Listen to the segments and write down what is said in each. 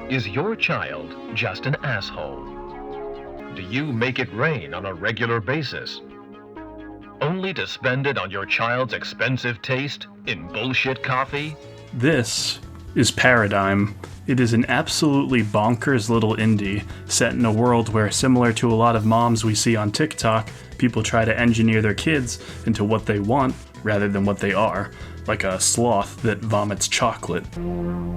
Is your child just an asshole? Do you make it rain on a regular basis? Only to spend it on your child's expensive taste in bullshit coffee? This is Paradigm. It is an absolutely bonkers little indie set in a world where, similar to a lot of moms we see on TikTok, people try to engineer their kids into what they want rather than what they are, like a sloth that vomits chocolate.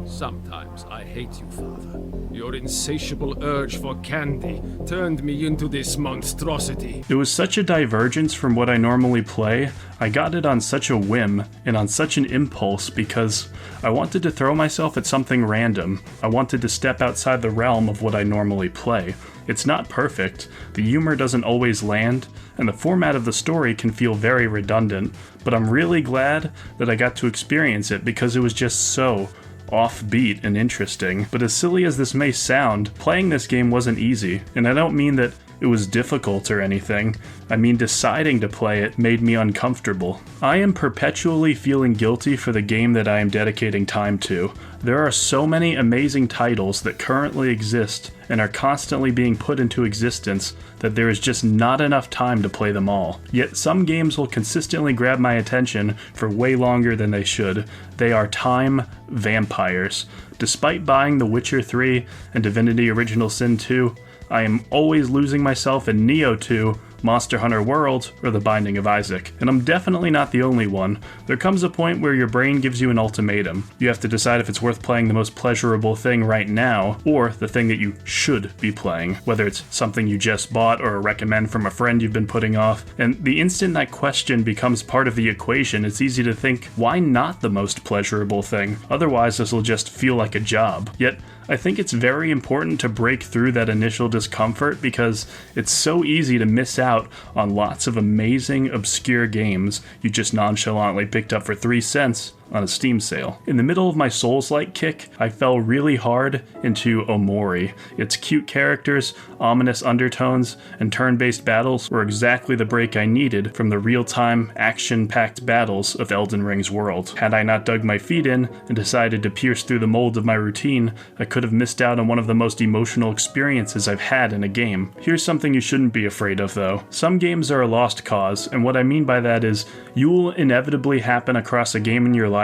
Sometimes I hate you, Father. Your insatiable urge for candy turned me into this monstrosity. It was such a divergence from what I normally play. I got it on such a whim and on such an impulse because I wanted to throw myself at something random. I wanted to step outside the realm of what I normally play. It's not perfect, the humor doesn't always land, and the format of the story can feel very redundant, but I'm really glad that I got to experience it because it was just so offbeat and interesting. But as silly as this may sound, playing this game wasn't easy, and I don't mean that it was difficult or anything. I mean, deciding to play it made me uncomfortable. I am perpetually feeling guilty for the game that I am dedicating time to. There are so many amazing titles that currently exist and are constantly being put into existence that there is just not enough time to play them all. Yet some games will consistently grab my attention for way longer than they should. They are time vampires. Despite buying The Witcher 3 and Divinity Original Sin 2, I am always losing myself in Nioh 2, Monster Hunter World, or The Binding of Isaac. And I'm definitely not the only one. There comes a point where your brain gives you an ultimatum. You have to decide if it's worth playing the most pleasurable thing right now, or the thing that you should be playing, whether it's something you just bought or a recommend from a friend you've been putting off. And the instant that question becomes part of the equation, it's easy to think, why not the most pleasurable thing? Otherwise, this will just feel like a job. Yet, I think it's very important to break through that initial discomfort because it's so easy to miss out on lots of amazing, obscure games you just nonchalantly picked up for 3 cents on a Steam sale. In the middle of my Souls-like kick, I fell really hard into Omori. Its cute characters, ominous undertones, and turn-based battles were exactly the break I needed from the real-time, action-packed battles of Elden Ring's world. Had I not dug my feet in and decided to pierce through the mold of my routine, I could have missed out on one of the most emotional experiences I've had in a game. Here's something you shouldn't be afraid of, though. Some games are a lost cause, and what I mean by that is, you will inevitably happen across a game in your library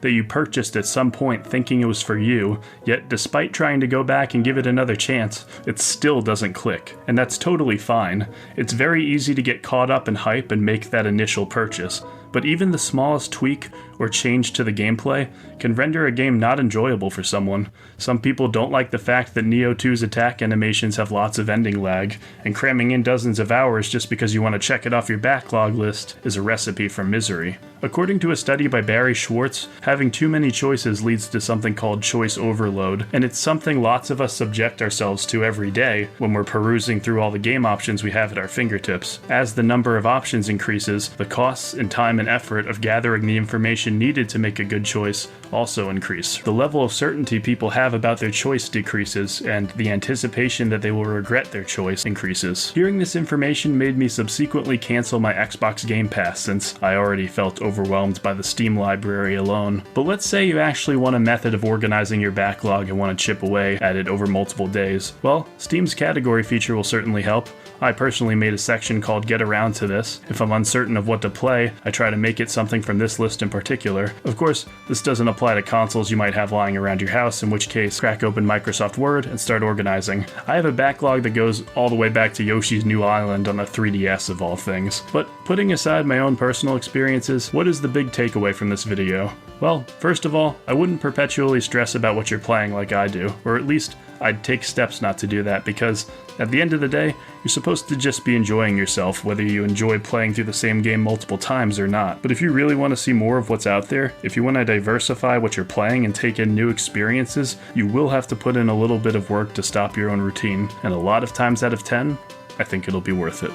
that you purchased at some point thinking it was for you, yet despite trying to go back and give it another chance, it still doesn't click. And that's totally fine. It's very easy to get caught up in hype and make that initial purchase. But even the smallest tweak or change to the gameplay can render a game not enjoyable for someone. Some people don't like the fact that Nioh 2's attack animations have lots of ending lag, and cramming in dozens of hours just because you want to check it off your backlog list is a recipe for misery. According to a study by Barry Schwartz, having too many choices leads to something called choice overload, and it's something lots of us subject ourselves to every day when we're perusing through all the game options we have at our fingertips. As the number of options increases, the costs and time and effort of gathering the information needed to make a good choice also increase. The level of certainty people have about their choice decreases, and the anticipation that they will regret their choice increases. Hearing this information made me subsequently cancel my Xbox Game Pass since I already felt overwhelmed by the Steam library alone. But let's say you actually want a method of organizing your backlog and want to chip away at it over multiple days. Well, Steam's category feature will certainly help. I personally made a section called Get Around to This. If I'm uncertain of what to play, I try to make it something from this list in particular. Of course, this doesn't apply to consoles you might have lying around your house, in which case, crack open Microsoft Word and start organizing. I have a backlog that goes all the way back to Yoshi's New Island on the 3DS of all things. But putting aside my own personal experiences, what is the big takeaway from this video? Well, first of all, I wouldn't perpetually stress about what you're playing like I do, or at least I'd take steps not to do that, because at the end of the day, you're supposed to just be enjoying yourself, whether you enjoy playing through the same game multiple times or not. But if you really want to see more of what's out there, if you want to diversify what you're playing and take in new experiences, you will have to put in a little bit of work to stop your own routine, and a lot of times out of 10, I think it'll be worth it.